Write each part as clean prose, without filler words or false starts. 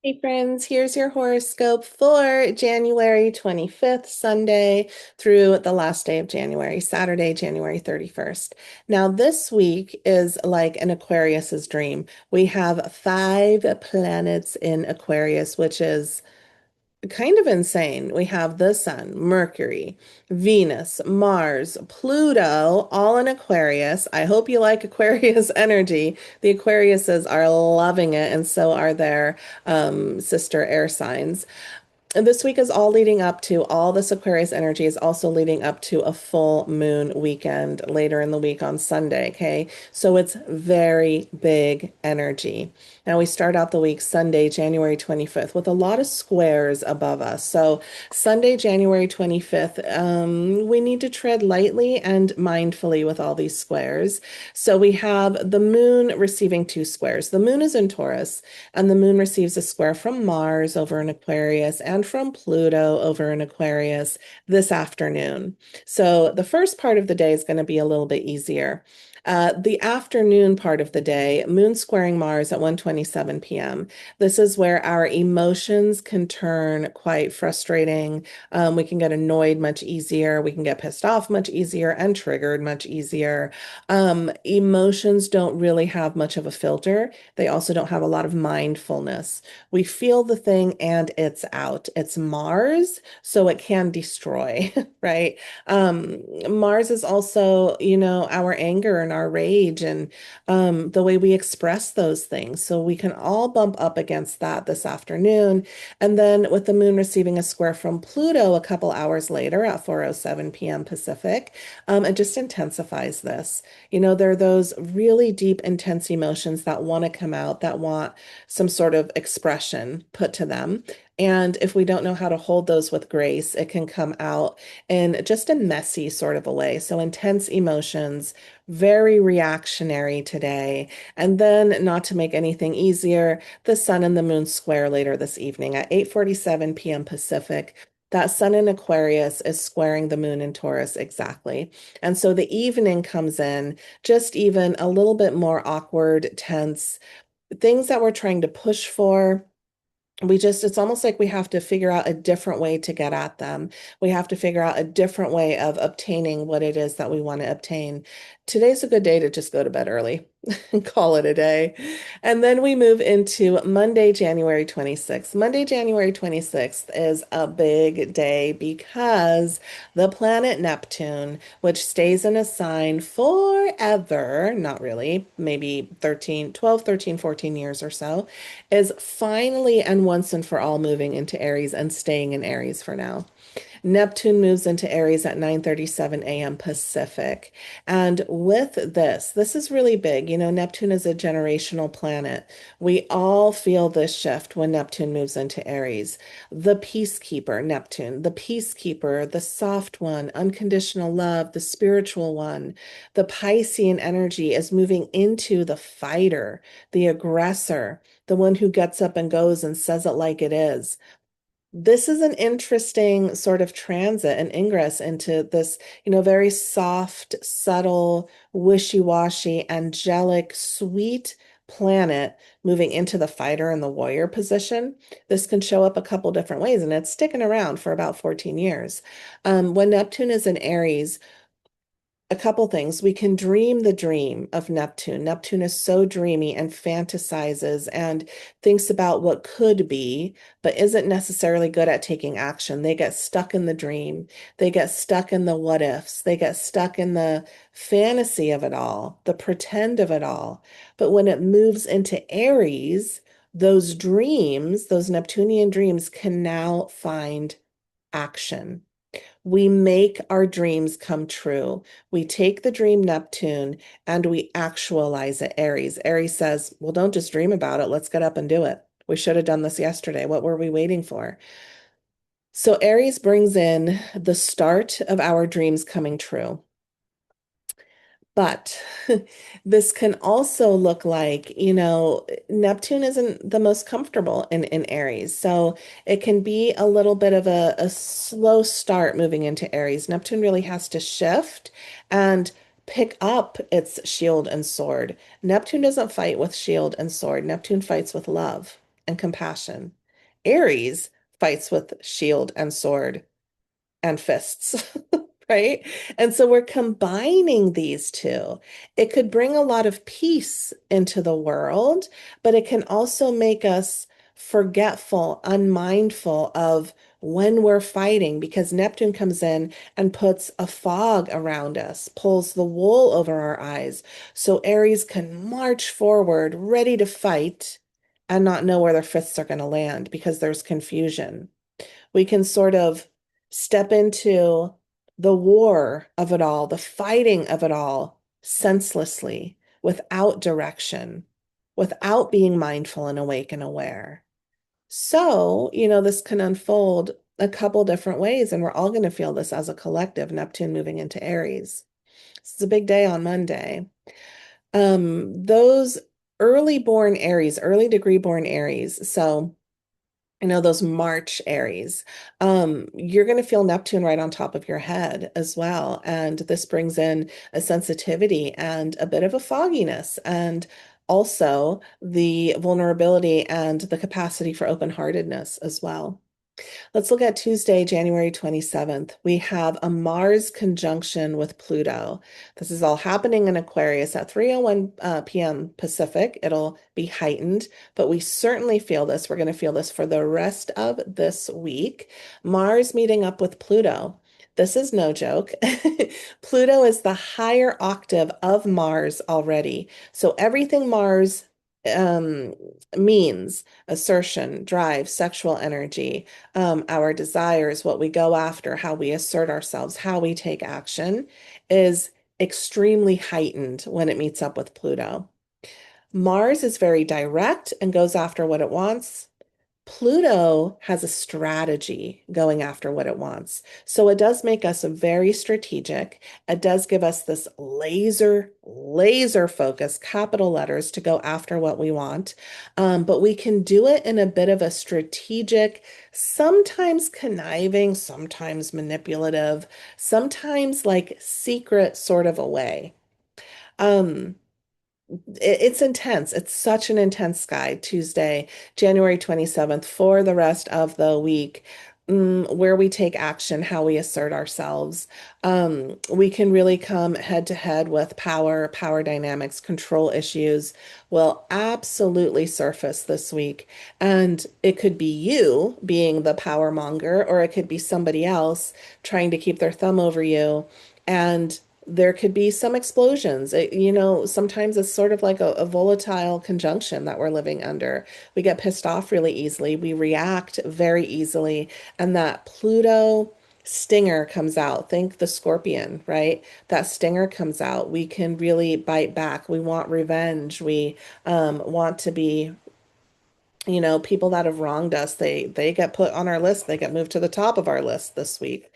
Hey friends, here's your horoscope for January 25th, Sunday, through the last day of January, Saturday, January 31st. Now, this week is like an Aquarius's dream. We have five planets in Aquarius, which is kind of insane. We have the Sun, Mercury, Venus, Mars, Pluto, all in Aquarius. I hope you like Aquarius energy. The Aquariuses are loving it, and so are their sister air signs. And this week is all leading up to all this Aquarius energy is also leading up to a full moon weekend later in the week on Sunday. Okay. So it's very big energy. Now we start out the week Sunday, January 25th, with a lot of squares above us. So Sunday, January 25th, we need to tread lightly and mindfully with all these squares. So we have the moon receiving two squares. The moon is in Taurus, and the moon receives a square from Mars over in Aquarius and from Pluto over in Aquarius this afternoon. So the first part of the day is going to be a little bit easier. The afternoon part of the day, moon squaring Mars at 1:27 p.m. This is where our emotions can turn quite frustrating. We can get annoyed much easier. We can get pissed off much easier and triggered much easier. Emotions don't really have much of a filter. They also don't have a lot of mindfulness. We feel the thing and it's out. It's Mars, so it can destroy, right? Mars is also, our anger and our rage and the way we express those things. So we can all bump up against that this afternoon. And then with the moon receiving a square from Pluto a couple hours later at 4:07 p.m. Pacific, it just intensifies this. There are those really deep, intense emotions that want to come out, that want some sort of expression put to them. And if we don't know how to hold those with grace, it can come out in just a messy sort of a way. So intense emotions, very reactionary today. And then, not to make anything easier, the sun and the moon square later this evening at 8:47 p.m. Pacific. That sun in Aquarius is squaring the moon in Taurus exactly. And so the evening comes in just even a little bit more awkward, tense, things that we're trying to push for. It's almost like we have to figure out a different way to get at them. We have to figure out a different way of obtaining what it is that we want to obtain. Today's a good day to just go to bed early and call it a day. And then we move into Monday, January 26th. Monday, January 26th is a big day because the planet Neptune, which stays in a sign forever, not really, maybe 13, 12, 13, 14 years or so, is finally and once and for all moving into Aries and staying in Aries for now. Neptune moves into Aries at 9:37 a.m. Pacific. And with this is really big. Neptune is a generational planet. We all feel this shift when Neptune moves into Aries. The peacekeeper, Neptune, the peacekeeper, the soft one, unconditional love, the spiritual one. The Piscean energy is moving into the fighter, the aggressor, the one who gets up and goes and says it like it is. This is an interesting sort of transit and ingress into this, very soft, subtle, wishy-washy, angelic, sweet planet moving into the fighter and the warrior position. This can show up a couple different ways, and it's sticking around for about 14 years. When Neptune is in Aries, a couple things. We can dream the dream of Neptune. Neptune is so dreamy and fantasizes and thinks about what could be, but isn't necessarily good at taking action. They get stuck in the dream. They get stuck in the what ifs. They get stuck in the fantasy of it all, the pretend of it all. But when it moves into Aries, those dreams, those Neptunian dreams, can now find action. We make our dreams come true. We take the dream Neptune and we actualize it, Aries. Aries says, well, don't just dream about it. Let's get up and do it. We should have done this yesterday. What were we waiting for? So Aries brings in the start of our dreams coming true. But this can also look like, Neptune isn't the most comfortable in Aries. So it can be a little bit of a slow start moving into Aries. Neptune really has to shift and pick up its shield and sword. Neptune doesn't fight with shield and sword. Neptune fights with love. and compassion. Aries fights with shield and sword and fists, right? And so we're combining these two. It could bring a lot of peace into the world, but it can also make us forgetful, unmindful of when we're fighting because Neptune comes in and puts a fog around us, pulls the wool over our eyes. So Aries can march forward ready to fight and not know where their fists are going to land because there's confusion. We can sort of step into the war of it all, the fighting of it all senselessly, without direction, without being mindful and awake and aware. So, this can unfold a couple different ways, and we're all going to feel this as a collective, Neptune moving into Aries. It's a big day on Monday. Those early born Aries, early degree born Aries, so those March Aries. You're going to feel Neptune right on top of your head as well. And this brings in a sensitivity and a bit of a fogginess, and also the vulnerability and the capacity for open-heartedness as well. Let's look at Tuesday, January 27th. We have a Mars conjunction with Pluto. This is all happening in Aquarius at 3:01 p.m. Pacific. It'll be heightened, but we certainly feel this. We're going to feel this for the rest of this week. Mars meeting up with Pluto. This is no joke. Pluto is the higher octave of Mars already. So everything Mars um, means, assertion, drive, sexual energy, our desires, what we go after, how we assert ourselves, how we take action, is extremely heightened when it meets up with Pluto. Mars is very direct and goes after what it wants. Pluto has a strategy going after what it wants. So it does make us very strategic. It does give us this laser focus, capital letters, to go after what we want. But we can do it in a bit of a strategic, sometimes conniving, sometimes manipulative, sometimes like secret sort of a way. Um, it's intense. It's such an intense sky, Tuesday, January 27th, for the rest of the week, where we take action, how we assert ourselves. We can really come head to head with power dynamics, control issues will absolutely surface this week. And it could be you being the power monger, or it could be somebody else trying to keep their thumb over you. And there could be some explosions. Sometimes it's sort of like a volatile conjunction that we're living under. We get pissed off really easily. We react very easily. And that Pluto stinger comes out. Think the scorpion, right? That stinger comes out. We can really bite back. We want revenge. We want to be, people that have wronged us. They get put on our list. They get moved to the top of our list this week.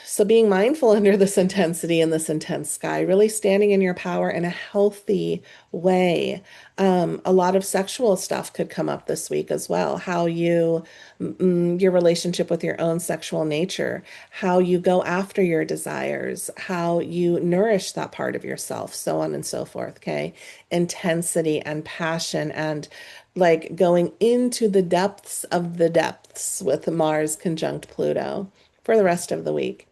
So being mindful under this intensity and this intense sky, really standing in your power in a healthy way. A lot of sexual stuff could come up this week as well. How your relationship with your own sexual nature, how you go after your desires, how you nourish that part of yourself, so on and so forth. Okay. Intensity and passion and like going into the depths of the depths with Mars conjunct Pluto for the rest of the week.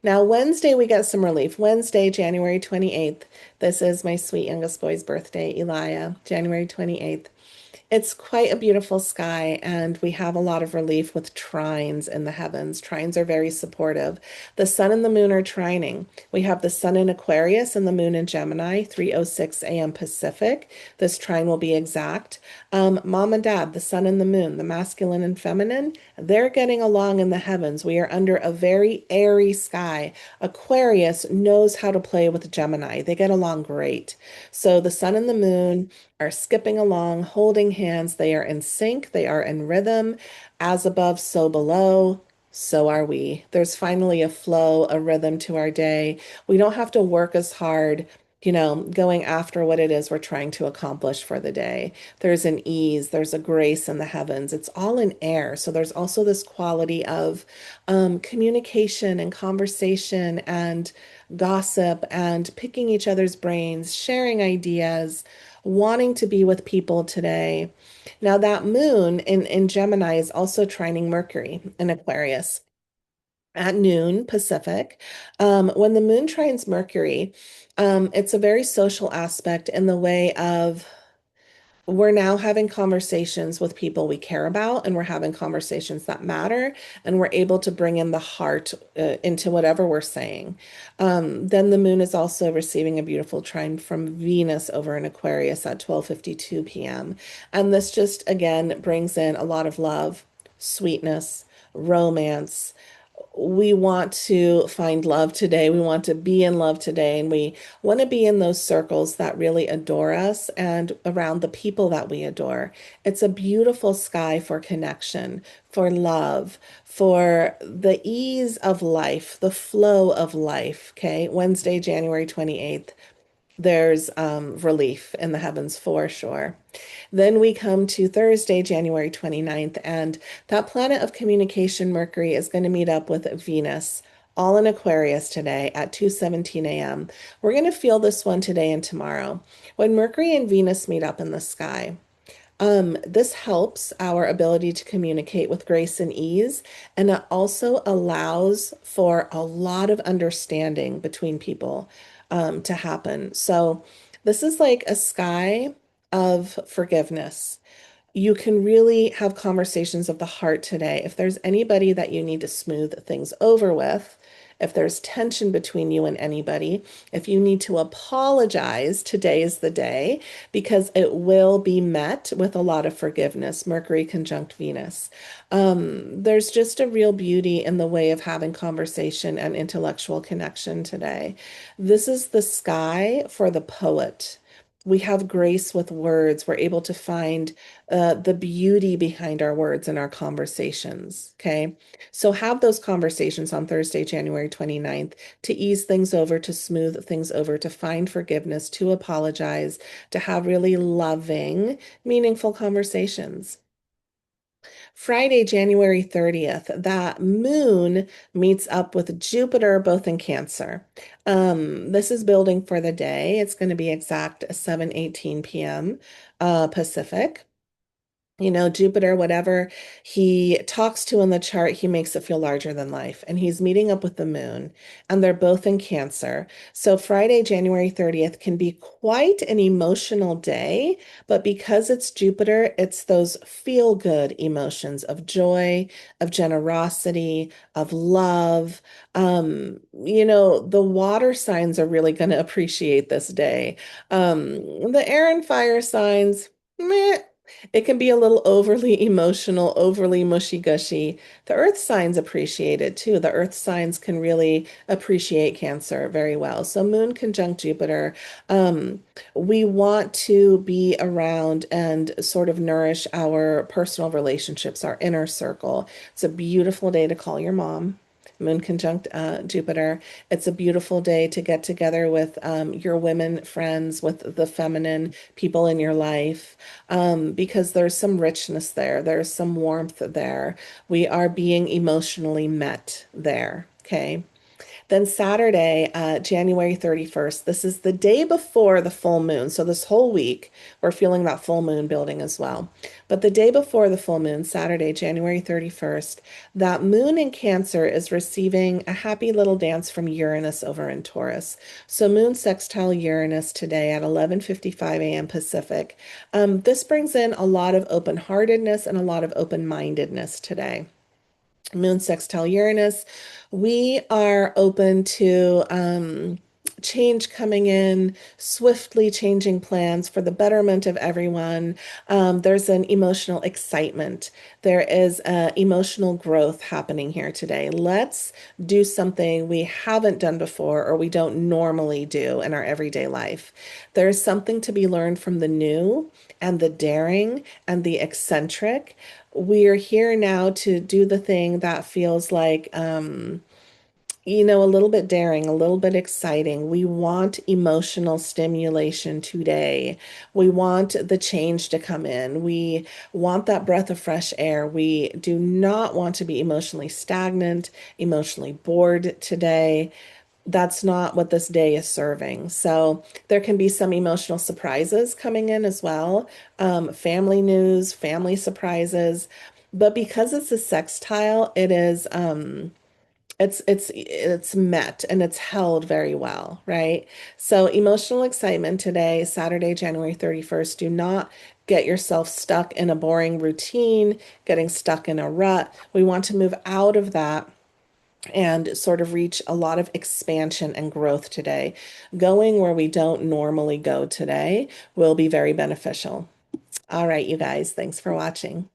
Now, Wednesday, we get some relief. Wednesday, January 28th. This is my sweet youngest boy's birthday, Elijah, January 28th. It's quite a beautiful sky, and we have a lot of relief with trines in the heavens. Trines are very supportive. The sun and the moon are trining. We have the sun in Aquarius and the moon in Gemini, 3:06 a.m. Pacific. This trine will be exact. Mom and dad, the sun and the moon, the masculine and feminine, they're getting along in the heavens. We are under a very airy sky. Aquarius knows how to play with Gemini. They get along great. So the sun and the moon are skipping along, holding hands. They are in sync. They are in rhythm. As above, so below. So are we. There's finally a flow, a rhythm to our day. We don't have to work as hard, going after what it is we're trying to accomplish for the day. There's an ease, there's a grace in the heavens. It's all in air. So there's also this quality of communication and conversation and gossip and picking each other's brains, sharing ideas, wanting to be with people today. Now, that moon in Gemini is also trining Mercury in Aquarius at noon Pacific. When the moon trines Mercury, it's a very social aspect in the way of we're now having conversations with people we care about, and we're having conversations that matter, and we're able to bring in the heart into whatever we're saying. Then the moon is also receiving a beautiful trine from Venus over in Aquarius at 12:52 p.m. And this just again brings in a lot of love, sweetness, romance. We want to find love today. We want to be in love today. And we want to be in those circles that really adore us and around the people that we adore. It's a beautiful sky for connection, for love, for the ease of life, the flow of life. Okay. Wednesday, January 28th. There's relief in the heavens for sure. Then we come to Thursday, January 29th, and that planet of communication, Mercury, is going to meet up with Venus, all in Aquarius today at 2:17 a.m. We're going to feel this one today and tomorrow. When Mercury and Venus meet up in the sky, this helps our ability to communicate with grace and ease, and it also allows for a lot of understanding between people to happen. So this is like a sky of forgiveness. You can really have conversations of the heart today. If there's anybody that you need to smooth things over with, if there's tension between you and anybody, if you need to apologize, today is the day because it will be met with a lot of forgiveness. Mercury conjunct Venus. There's just a real beauty in the way of having conversation and intellectual connection today. This is the sky for the poet. We have grace with words. We're able to find the beauty behind our words and our conversations. Okay. So have those conversations on Thursday, January 29th to ease things over, to smooth things over, to find forgiveness, to apologize, to have really loving, meaningful conversations. Friday, January 30th, that moon meets up with Jupiter both in Cancer. This is building for the day. It's going to be exact 7:18 p.m. Pacific. You know, Jupiter, whatever he talks to in the chart, he makes it feel larger than life. And he's meeting up with the moon, and they're both in Cancer. So Friday, January 30th can be quite an emotional day, but because it's Jupiter, it's those feel-good emotions of joy, of generosity, of love. The water signs are really going to appreciate this day. The air and fire signs, meh. It can be a little overly emotional, overly mushy-gushy. The earth signs appreciate it too. The earth signs can really appreciate Cancer very well. So moon conjunct Jupiter. We want to be around and sort of nourish our personal relationships, our inner circle. It's a beautiful day to call your mom. Moon conjunct Jupiter. It's a beautiful day to get together with your women friends, with the feminine people in your life, because there's some richness there. There's some warmth there. We are being emotionally met there. Okay. Then Saturday, January 31st, this is the day before the full moon. So this whole week, we're feeling that full moon building as well. But the day before the full moon, Saturday, January 31st, that moon in Cancer is receiving a happy little dance from Uranus over in Taurus. So moon sextile Uranus today at 11:55 a.m. Pacific. This brings in a lot of open-heartedness and a lot of open-mindedness today. Moon sextile Uranus, we are open to change coming in, swiftly changing plans for the betterment of everyone. There's an emotional excitement. There is emotional growth happening here today. Let's do something we haven't done before or we don't normally do in our everyday life. There's something to be learned from the new and the daring and the eccentric. We're here now to do the thing that feels like, a little bit daring, a little bit exciting. We want emotional stimulation today. We want the change to come in. We want that breath of fresh air. We do not want to be emotionally stagnant, emotionally bored today. that's not what this day is serving. So there can be some emotional surprises coming in as well, family news, family surprises. But because it's a sextile, it is it's met and it's held very well, right? So emotional excitement today, Saturday, January 31st. Do not get yourself stuck in a boring routine, getting stuck in a rut. We want to move out of that and sort of reach a lot of expansion and growth today. Going where we don't normally go today will be very beneficial. All right, you guys, thanks for watching.